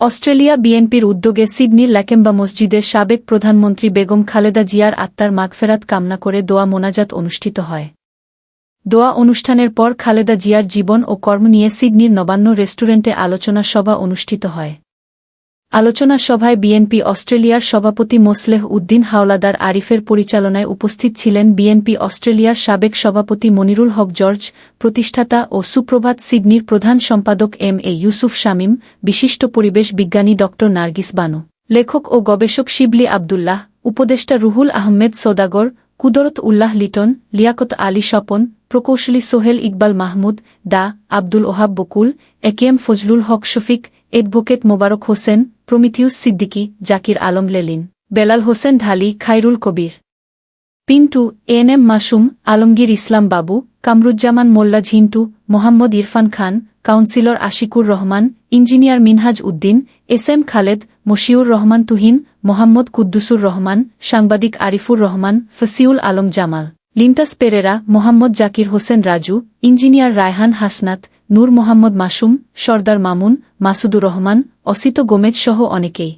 Australia বিএনপির উদ্যোগে সিডনির Lakemba মসজিদে সাবেক প্রধানমন্ত্রী বেগম খালেদা জিয়ার আত্মার মাগফেরাত কামনা করে দোয়া মোনাজাত অনুষ্ঠিত হয়। দোয়া অনুষ্ঠানের পর খালেদা জিয়ার জীবন ও কর্ম নিয়ে সিডনির নবান্ন রেস্টুরেন্টে আলোচনা সভা অনুষ্ঠিত হয়। আলোচনা সভায় বিএনপি অস্ট্রেলিয়ার সভাপতি মোসলেহ উদ্দিন হাওলাদার আরিফের পরিচালনায় উপস্থিত ছিলেন বিএনপি অস্ট্রেলিয়ার সাবেক সভাপতি মনিরুল হক জর্জ, প্রতিষ্ঠাতা ও সুপ্রভাত সিডনির প্রধান সম্পাদক এম.এ. ইউসুফ শামীম, বিশিষ্ট পরিবেশ বিজ্ঞানী ড. নার্গিস বানু, লেখক ও গবেষক শিবলি আবদুল্লাহ, উপদেষ্টা রুহুল আহমেদ সওদাগর, কুদরত উল্লাহ লিটন, লিয়াকত আলী স্বপন, প্রকৌশলী সোহেল ইকবাল মাহমুদ, ডা. Abdul Wahab Bakul, A K M Fazlul Haque Shafiq, advocate Mobarak Hossain, Prometheus Siddiqui, Zakir Alam Lenin, Belal Hossain Dhali, Khairul Kabir Pintu, A N M Masum, Alamgir Islam Babu, Kamruzzaman Molla Jhintu, Mohammad Irfan Khan, councillor Ashikur Rahman, engineer Minhaj Uddin, S M. Khaled, Moshiur Rahman Tuhin, Mohammad Quddusur Rahman, সাংবাদিক আরিফুর রহমান, ফসিউল আলম জামাল, লিন্টাস পেরেরা, মোহাম্মদ জাকির হোসেন রাজু, ইঞ্জিনিয়ার রায়হান হাসনাত, নূর মোহাম্মদ মাসুম, সর্দার মামুন, মাসুদুর রহমান, অসিত গোমেজ সহ অনেকেই।